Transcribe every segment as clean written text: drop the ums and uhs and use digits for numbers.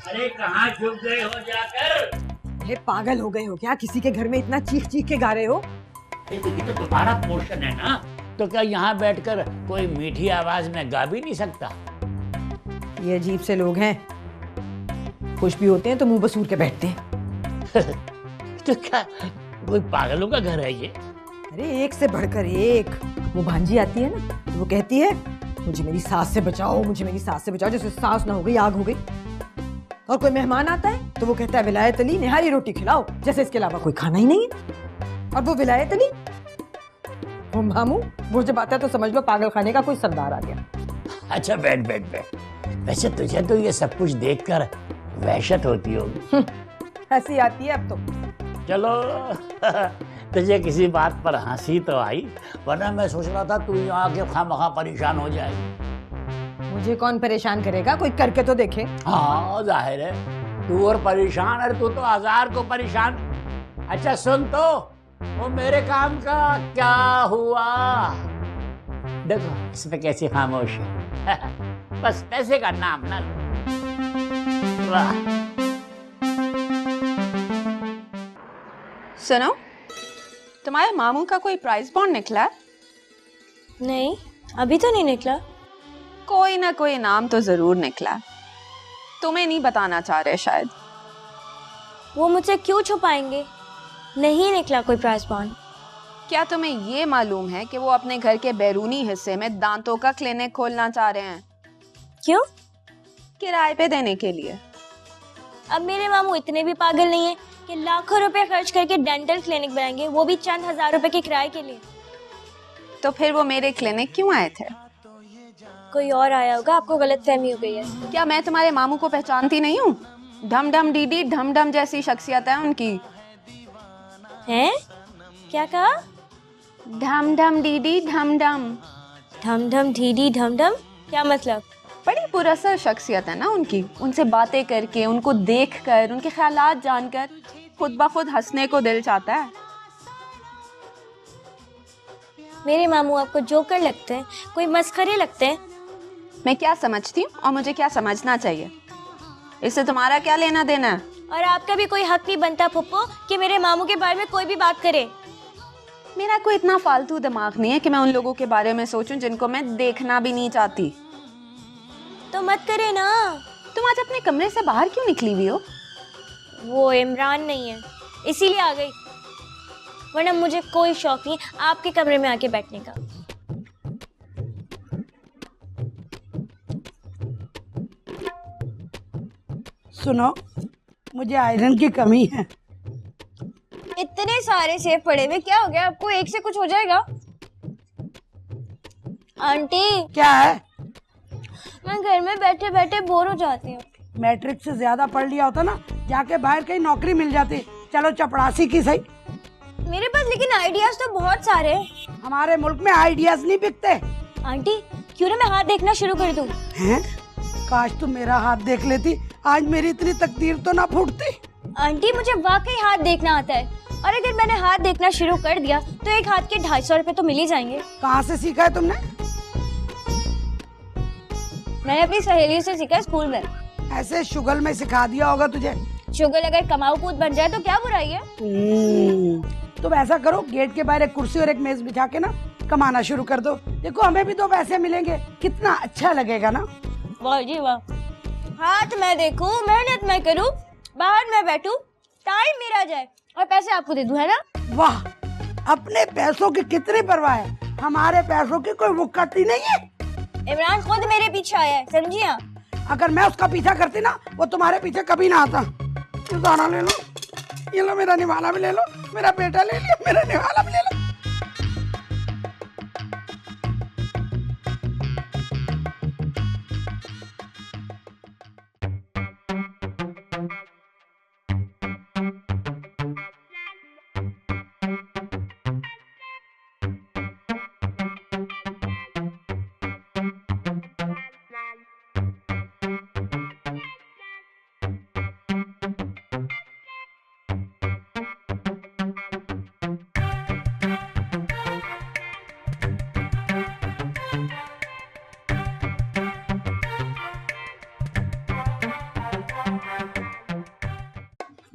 अरे कहाँ छुप गए हो जाकर? अरे पागल हो गए हो क्या? किसी के घर में इतना चीख चीख के गा रहे हो? ये तो तुम्हारा पोर्शन है ना, तो क्या यहाँ बैठकर कोई मीठी आवाज में गा भी नहीं सकता? ये अजीब से लोग हैं, खुश भी होते हैं तो मुंह बसूर के बैठते हैं। तो क्या कोई पागलों का घर है ये? अरे एक से बढ़कर एक। वो भांजी आती है ना, तो वो कहती है मुझे मेरी सास से बचाओ, मुझे मेरी सास से बचाओ, जैसे सास ना हो गई आग हो गई। और कोई मेहमान आता है तो वो कहता है विलायत अली निहारी रोटी खिलाओ, जैसे इसके अलावा कोई खाना ही नहीं है। और वो विलायत अली, वो मामू, वो जब आता है तो समझ लो पागल खाने का कोई सरदार आ गया। अच्छा बैठ बैठ बैठ। वैसे तुझे तो ये सब कुछ देखकर वहशत होती होगी। हंसी आती है अब तो। चलो तुझे किसी बात पर हंसी तो आई, वरना मैं सोच रहा था तू यहाँ आके खामखा परेशान हो जाएगी। मुझे कौन परेशान करेगा, कोई करके तो देखे। हाँ जाहिर है तू और परेशान, अरे तू तो हजार को परेशान। अच्छा सुन तो, वो मेरे काम का क्या हुआ? देखो इस पे कैसी खामोशी। बस पैसे का नाम ना लो। वाह। सुनो, तुम्हारे मामू का कोई प्राइस बॉन्ड निकला है? नहीं, अभी तो नहीं निकला। कोई ना कोई नाम तो जरूर निकला है, तुम्हें नहीं बताना चाह रहे शायद। वो मुझसे क्यों छुपाएंगे? नहीं निकला कोई प्राइस बॉन्ड। क्या तुम्हें ये मालूम है कि वो अपने घर के बैरूनी हिस्से में दांतों का क्लिनिक खोलना चाह रहे हैं? क्यों? किराए पे देने के लिए। अब मेरे मामू इतने भी पागल नहीं है कि लाखों रुपए खर्च करके डेंटल क्लिनिक बनाएंगे, वो भी चंद हजार रुपए के किराए के लिए। तो फिर वो मेरे क्लिनिक क्यों आए थे? कोई और आया होगा, आपको गलतफहमी हो गई है। क्या मैं तुम्हारे मामू को पहचानती नहीं हूँ? ढम ढम डीडी ढम ढम जैसी शख्सियत है उनकी। हैं? क्या कहा? ढम ढम डीडी ढम ढम। ढम ढम ढीडी ढम ढम, क्या मतलब? बड़ी पुरअसर शख्सियत है ना उनकी। उनसे बातें करके, उनको देखकर, उनके ख्यालात जानकर खुद ब खुद हंसने को दिल चाहता है। मेरे मामू आपको जोकर लगते हैं, कोई मस्खरे लगते हैं? मैं क्या समझती हूँ और मुझे क्या समझना चाहिए, इससे तुम्हारा क्या लेना देना है? और आपका भी कोई हक नहीं बनता फुप्पो कि मेरे मामू के बारे में कोई भी बात करे। मेरा कोई इतना फालतू दिमाग नहीं है कि मैं उन लोगों के बारे में सोचूं जिनको मैं देखना भी नहीं चाहती। तो मत करे ना। तुम आज अपने कमरे से बाहर क्यों निकली हुई हो? वो इमरान नहीं है, इसीलिए आ गई, वरना मुझे कोई शौक नहीं आपके कमरे में आके बैठने का। सुनो, मुझे आयरन की कमी है। इतने सारे सेब पड़े हुए, क्या हो गया आपको? एक से कुछ हो जाएगा। आंटी, क्या है? मैं घर में बैठे बैठे बोर हो जाती हूँ। मैट्रिक से ज्यादा पढ़ लिया होता ना, जाके बाहर कहीं नौकरी मिल जाती। चलो चपड़ासी की सही। मेरे पास लेकिन आइडियाज तो बहुत सारे हैं। हमारे मुल्क में आइडियाज नहीं बिकते। आंटी, क्यों ना मैं हाथ देखना शुरू कर दूँ? हैं? काश तुम मेरा हाथ देख लेती, आज मेरी इतनी तकदीर तो ना फूटती। आंटी, मुझे वाकई हाथ देखना आता है, और अगर मैंने हाथ देखना शुरू कर दिया तो एक हाथ के 250 रुपए तो मिल ही जाएंगे। कहाँ से सीखा है तुमने? मैंने अपनी सहेलियों से सीखा स्कूल में। ऐसे शुगल में सिखा दिया होगा तुझे। शुगर अगर कमाऊ पूत बन जाए तो क्या बुराई है? तुम ऐसा करो, गेट के बाहर एक कुर्सी और एक मेज बिछा के ना कमाना शुरू कर दो। देखो हमें भी 2 पैसे मिलेंगे, कितना अच्छा लगेगा ना। वाह जी वाह। हाथ मैं देखूं, मेहनत मैं करूं, बाहर मैं बैठूं, टाइम मेरा जाए और पैसे आपको दे दूं, है ना? वाह, अपने पैसों की कितनी परवाह है, हमारे पैसों की कोई वक़्त ही नहीं है। इमरान खुद मेरे पीछे आया है, समझी आप? अगर मैं उसका पीछा करती ना, वो तुम्हारे पीछे कभी ना आता। ये दाना ले लो, ये लो, मेरा निवाला भी ले लो, मेरा बेटा ले लिया, मेरा निवाला भी ले लो।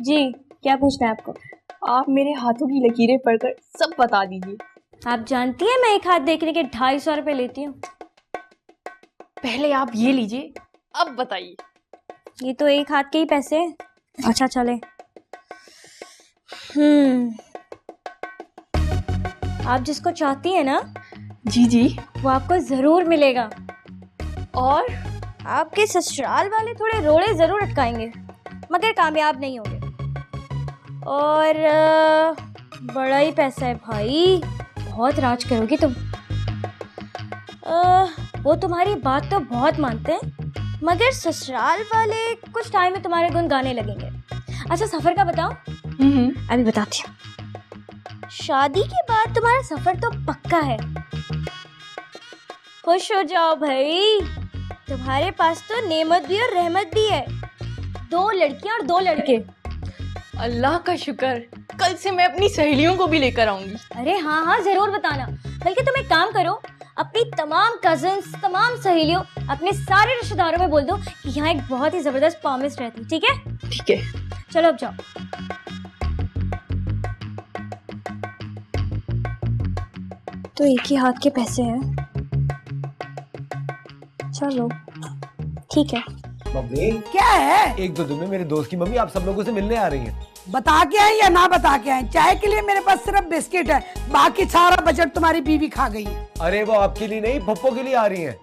जी, क्या पूछना है आपको? आप मेरे हाथों की लकीरें पढ़कर सब बता दीजिए। आप जानती हैं मैं एक हाथ देखने के 250 रुपए लेती हूँ। पहले आप ये लीजिए, अब बताइए। ये तो एक हाथ के ही पैसे हैं। अच्छा चले। आप जिसको चाहती हैं ना, जी जी। वो आपको जरूर मिलेगा। और आपके ससुराल वाले थोड़े रोड़े जरूर अटकाएंगे, मगर कामयाब नहीं होंगे। और बड़ा ही पैसा है भाई, बहुत राज करोगी तुम। वो तुम्हारी बात तो बहुत मानते हैं, मगर ससुराल वाले कुछ टाइम में तुम्हारे गुण गाने लगेंगे। अच्छा सफर का बताओ। अभी बताती हूँ। शादी के बाद तुम्हारा सफर तो पक्का है। खुश हो जाओ भाई, तुम्हारे पास तो नेमत भी और रहमत भी है। 2 लड़कियां और 2 लड़के। अल्लाह का शुक्र, कल से मैं अपनी सहेलियों को भी लेकर आऊंगी। अरे हाँ हाँ जरूर बताना। बल्कि तुम एक काम करो, अपनी तमाम कजिन्स, तमाम सहेलियों, अपने सारे रिश्तेदारों में बोल दो कि यहाँ एक बहुत ही जबरदस्त प्रॉमिस रहती है। ठीक है? ठीक है। चलो अब जाओ। तो एक ही हाथ के पैसे हैं। चलो ठीक है। मम्मी क्या है? 1-2 दिन में मेरे दोस्त की मम्मी आप सब लोगों से मिलने आ रही हैं। बता के आए या ना बता के आए? चाय के लिए मेरे पास सिर्फ बिस्किट है, बाकी सारा बजट तुम्हारी बीवी खा गई है। अरे वो आपके लिए नहीं, पप्पो के लिए आ रही हैं।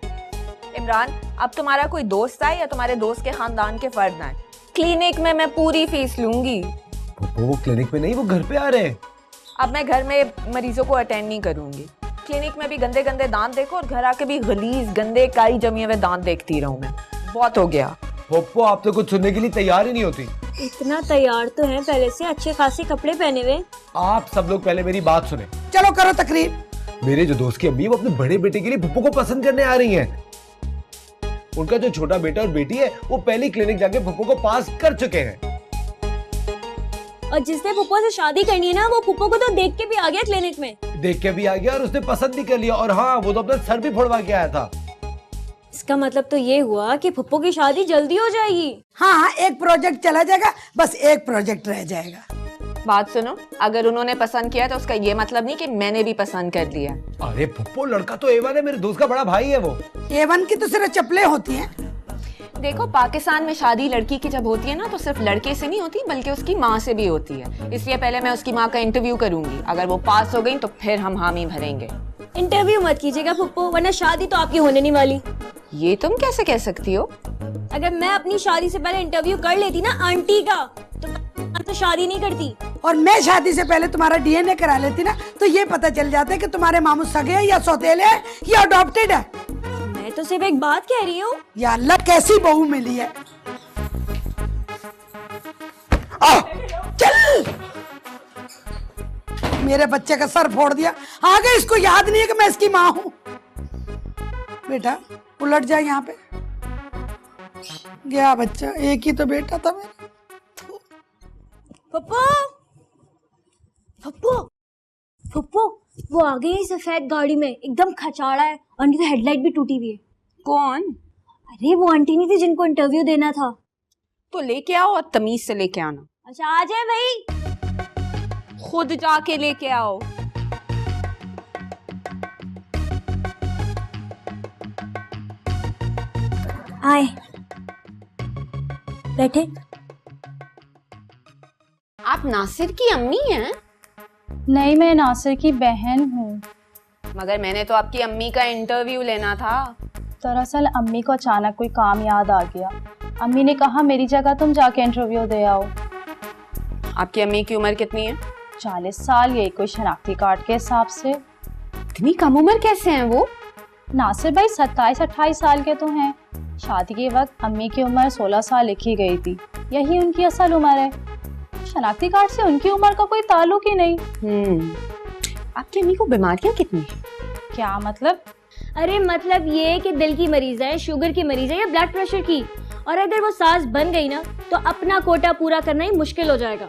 इमरान, अब तुम्हारा कोई दोस्त आए या तुम्हारे दोस्त के खानदान के फर्द आए, क्लिनिक में मैं पूरी फीस लूंगी। पप्पो वो क्लिनिक में नहीं, वो घर पे आ रहे हैं। अब मैं घर में मरीजों को अटेंड नहीं करूंगी। क्लिनिक में भी गंदे गंदे दांत देखो और घर आके भी गलीज गंदे काई जमी हुए दांत देखती रहूं मैं। बहुत हो गया। पप्पो आप तो कुछ सुनने के लिए तैयार ही नहीं होती। इतना तैयार तो है पहले से, अच्छे खासे कपड़े पहने हुए। आप सब लोग पहले मेरी बात सुने। चलो करो तकरीर। मेरे जो दोस्त की अम्मी वो अपने बड़े बेटे के लिए पप्पो को पसंद करने आ रही हैं। उनका जो छोटा बेटा और बेटी है वो पहली क्लिनिक जाके पप्पो को पास कर चुके हैं। और जिसने पुप्पो से शादी करनी है ना, वो पुप्पो को तो देख के भी आ गया क्लिनिक में। देख के भी आ गया और उसने पसंद भी कर लिया। और हाँ, वो तो अपना सर भी फोड़वा के आया था। इसका मतलब तो ये हुआ कि पुप्पो की शादी जल्दी हो जाएगी। हाँ, एक प्रोजेक्ट चला जाएगा, बस एक प्रोजेक्ट रह जाएगा। बात सुनो, अगर उन्होंने पसंद किया तो उसका ये मतलब नहीं कि मैंने भी पसंद कर लिया। अरे पप्पो लड़का तो A1 है, मेरे दोस्त का बड़ा भाई है वो। A1 की तो सिर्फ चप्पलें होती हैं। देखो, पाकिस्तान में शादी लड़की की जब होती है ना, तो सिर्फ लड़के से नहीं होती बल्कि उसकी माँ से भी होती है। इसलिए पहले मैं उसकी माँ का इंटरव्यू करूंगी। अगर वो पास हो गई तो फिर हम हामी भरेंगे। इंटरव्यू मत कीजिएगा पुप्पो, वरना शादी तो आपकी होने नहीं वाली। ये तुम कैसे कह सकती हो? अगर मैं अपनी शादी से पहले इंटरव्यू कर लेती ना आंटी का, तो शादी नहीं करती। और मैं शादी से पहले तुम्हारा DNA करा लेती ना, तो ये पता चल जाता है कि तुम्हारे मामू सगे हैं या सौतेले हैं या अडॉप्टेड है। मैं तो सिर्फ एक बात कह रही हूँ। या अल्लाह कैसी बहू मिली है। चल, मेरे बच्चे का सर फोड़ दिया। आगे इसको याद नहीं है कि मैं इसकी माँ हूँ। बेटा उलट जाए यहाँ पे। गया बच्चा, एक ही तो बेटा था मेरा। पप्पू, पप्पू, पप्पू, वो आ गई सफेद गाड़ी में, एकदम खचाड़ा है और उनकी तो हेडलाइट भी टूटी हुई है। कौन? अरे वो आंटी नहीं थी जिनको इंटरव्यू देना था। तो लेके आओ और तमीज से लेके आना। अच्छा आ जाए भाई। खुद जाके लेके आओ। आए, बैठे। आप नासिर की अम्मी हैं? नहीं, मैं नासिर की बहन हूँ। मगर मैंने तो आपकी अम्मी का इंटरव्यू लेना था। दरअसल अम्मी को अचानक कोई काम याद आ गया। अम्मी ने कहा मेरी जगह तुम जाके इंटरव्यू दे आओ। आपकी अम्मी की उम्र कितनी है? 40 साल, यही कोई शनाख्ती कार्ड के हिसाब से। इतनी कम उम्र कैसे हैं वो? नासिर भाई 27-28 साल के तो हैं। शादी के वक्त अम्मी की उम्र 16 साल लिखी गई थी, यही उनकी असल उम्र है। शनाख्ती कार्ड से उनकी उम्र का कोई ताल्लुक ही नहीं। आपकी अम्मी को बीमारियां कितनी है? क्या मतलब? अरे मतलब ये कि दिल की मरीज है, शुगर की मरीज है या ब्लड प्रेशर की। और अगर वो सास बन गई ना, तो अपना कोटा पूरा करना ही मुश्किल हो जाएगा।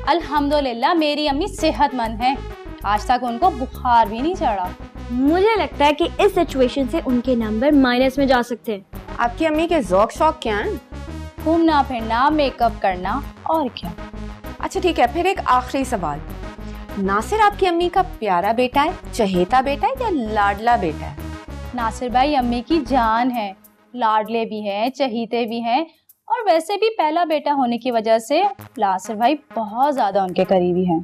अल्हम्दुलिल्लाह मेरी अम्मी सेहतमंद हैं। आज तक उनको बुखार भी नहीं चढ़ा। मुझे लगता है कि इस सिचुएशन से उनके नंबर माइनस में जा सकते हैं। आपकी अम्मी के ज़ौक शौक क्या हैं? घूमना फिरना, मेकअप करना और क्या। अच्छा ठीक है, फिर एक आखिरी सवाल, नासिर आपकी अम्मी का प्यारा बेटा है, चहेता बेटा है या लाडला बेटा है? नासिर भाई अम्मी की जान है, लाडले भी हैं, चहीते भी हैं, और वैसे भी पहला बेटा होने की वजह से नासिर भाई बहुत ज्यादा उनके करीबी हैं।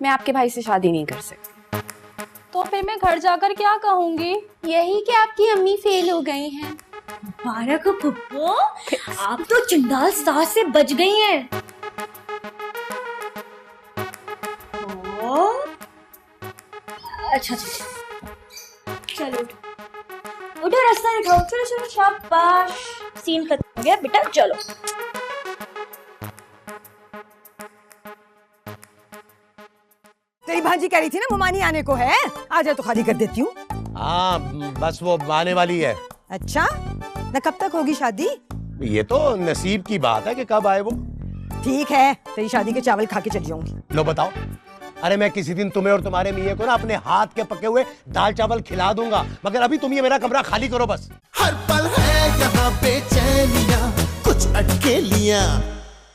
मैं आपके भाई से शादी नहीं कर सकती। तो फिर मैं घर जाकर क्या कहूँगी? यही कि आपकी अम्मी फेल हो गई हैं। मुबारक हो फुप्पो, आप तो चंडाल सास से बच गई हैं। अच्छा चलो उठो, रास्ता दिखाओ, चलो चलो, शाबाश, सीन खत्म हो गया बेटा, चलो। तेरी भांजी कह रही थी ना मुमानी आने को है, आ जा तो खाली कर देती हूँ। हाँ बस वो आने वाली है। अच्छा, न कब तक होगी शादी? ये तो नसीब की बात है कि कब आए वो। ठीक है, तेरी शादी के चावल खा के चली जाऊंगी। लो बताओ, अरे मैं किसी दिन तुम्हें और तुम्हारे मियाँ को ना अपने हाथ के पके हुए दाल चावल खिला दूंगा, मगर अभी तुम ये मेरा कमरा खाली करो बस। हर पल है यहाँ बेचैनियाँ, कुछ अटकेलियाँ,